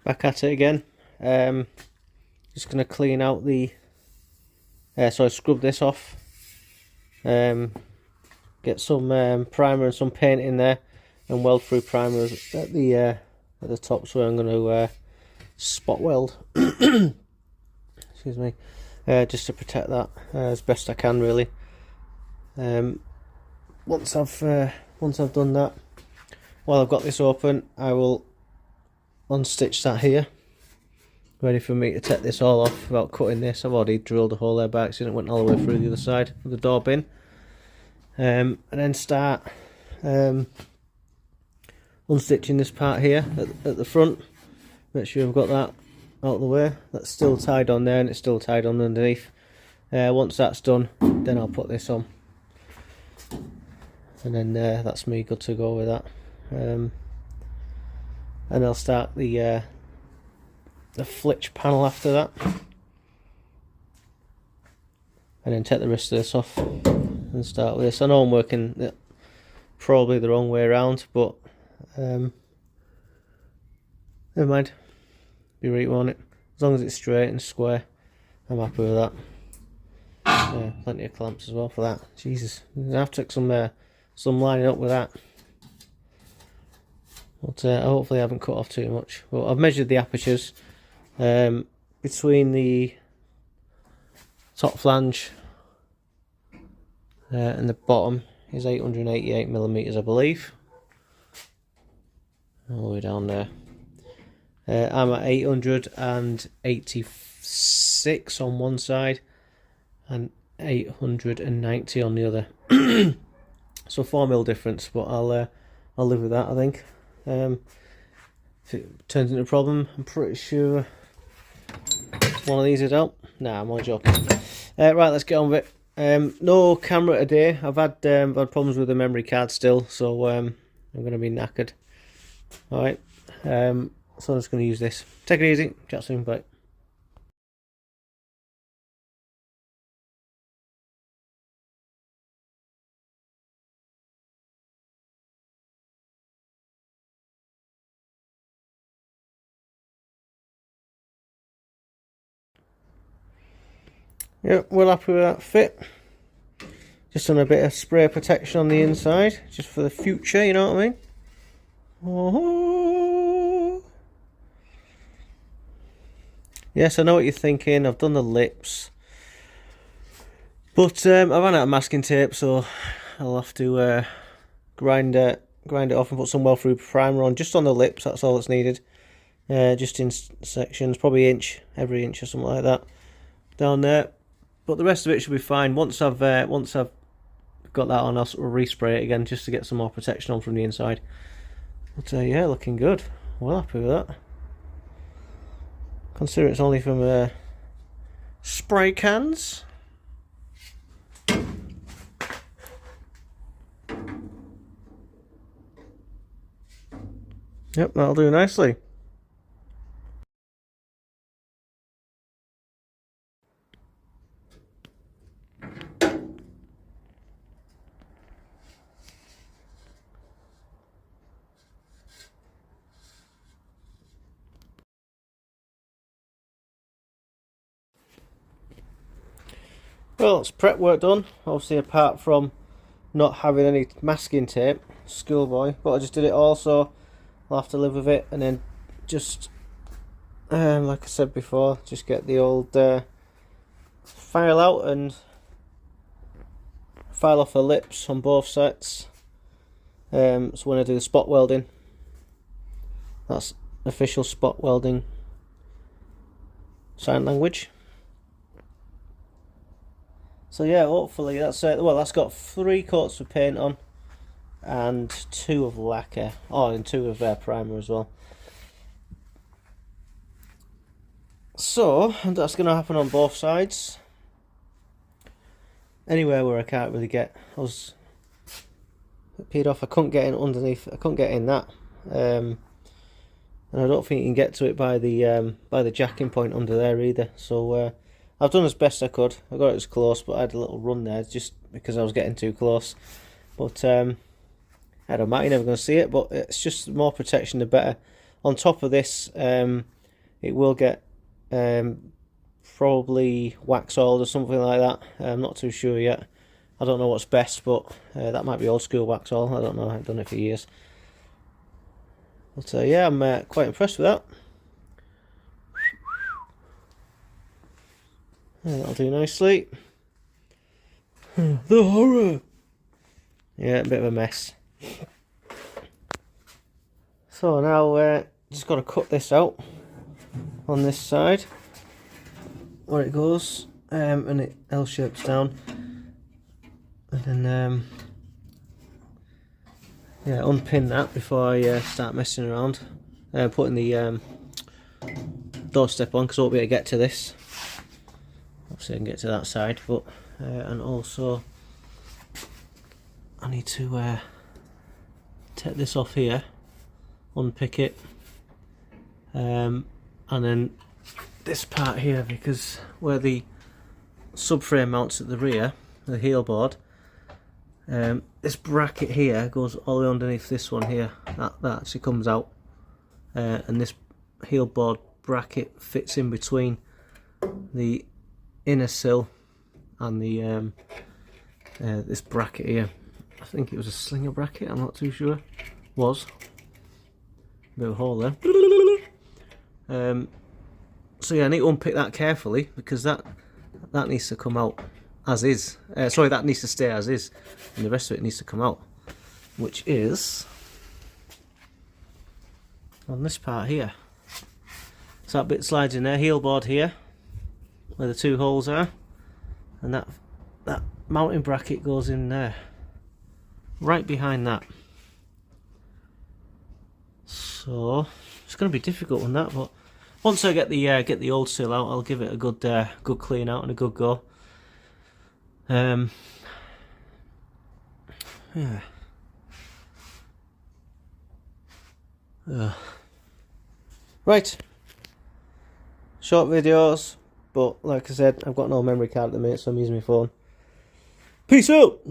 back at it again. Just going to clean out the so I scrub this off, get some primer and some paint in there, and weld through primer at the top. So I'm going to spot weld excuse me, just to protect that as best I can, really. Once I've done that, while I've got this open, I will unstitch that here, ready for me to take this all off without cutting this. I've already drilled a hole there by accident, went all the way through the other side of the door bin, and then start unstitching this part here at the front. Make sure I've got that out of the way. That's still tied on there, and it's still tied on underneath. Once that's done, then I'll put this on, and then that's me good to go with that. And I'll start the flitch panel after that, and then take the rest of this off and start with this. I know I'm working probably the wrong way around, but never mind, be right on it. As long as it's straight and square, I'm happy with that. Plenty of clamps as well for that. Jesus, I have to take some lining up with that. But hopefully I haven't cut off too much. Well, I've measured the apertures between the top flange and the bottom is 888mm, I believe. All the way down there. I'm at 886 on one side and 890 on the other. So 4mm difference, but I'll live with that, I think. If it turns into a problem, I'm pretty sure one of these would help. Nah, I'm only joking. Right, let's get on with it. No camera today. I've had problems with the memory card still, so I'm going to be knackered. Alright, so I'm just going to use this. Take it easy, chat soon, bye. Yep, well happy with that fit. Just done a bit of spray protection on the inside, just for the future, you know what I mean? Oh. Yes, I know what you're thinking. I've done the lips, but I ran out of masking tape, so I'll have to grind it off and put some well-through primer on, just on the lips. That's all that's needed. Just in sections, probably every inch or something like that, down there. But the rest of it should be fine. Once I've got that on, I'll sort of respray it again just to get some more protection on from the inside. But yeah, looking good. Well happy with that. Consider it's only from spray cans. Yep, that'll do nicely. Well, it's prep work done, obviously, apart from not having any masking tape, schoolboy, but I just did it all, so I'll have to live with it. And then just like I said before, just get the old file out and file off the lips on both sets. So when I do the spot welding, that's official spot welding sign language. So yeah, hopefully that's it. Well, that's got 3 coats of paint on and 2 of lacquer. Oh, and 2 of primer as well. So that's going to happen on both sides. Anywhere where I can't really get, I was peed off. I couldn't get in underneath. I couldn't get in that, and I don't think you can get to it by the jacking point under there either. So I've done as best I could. I got it as close, but I had a little run there just because I was getting too close. But I don't matter, you're never going to see it, but it's just more protection the better. On top of this, it will get probably wax oiled or something like that. I'm not too sure yet. I don't know what's best, but that might be old school wax oil. I don't know. I've done it for years. But yeah, I'm quite impressed with that. Yeah, that'll do nicely. The horror! Yeah, a bit of a mess. So now just got to cut this out on this side where it goes, and it L-shapes down, and then yeah, unpin that before I start messing around, putting the doorstep on, because I won't be able to get to this. Obviously I can get to that side, but and also I need to take this off here, unpick it, and then this part here, because where the subframe mounts at the rear, the heel board, this bracket here goes all the way underneath this one here. That actually comes out, and this heel board bracket fits in between the inner sill and the this bracket here. I think it was a slinger bracket, I'm not too sure. Was a bit of a hole there. So yeah, I need to unpick that carefully, because that needs to come out as is. Sorry, that needs to stay as is, and the rest of it needs to come out, which is on this part here. So that bit slides in there, heel board here, where the two holes are, and that mounting bracket goes in there, right behind that. So it's going to be difficult on that, but once I get the old sill out, I'll give it a good clean out and a good go. Yeah. Right. Short videos, but like I said, I've got no memory card at the minute, so I'm using my phone. Peace out!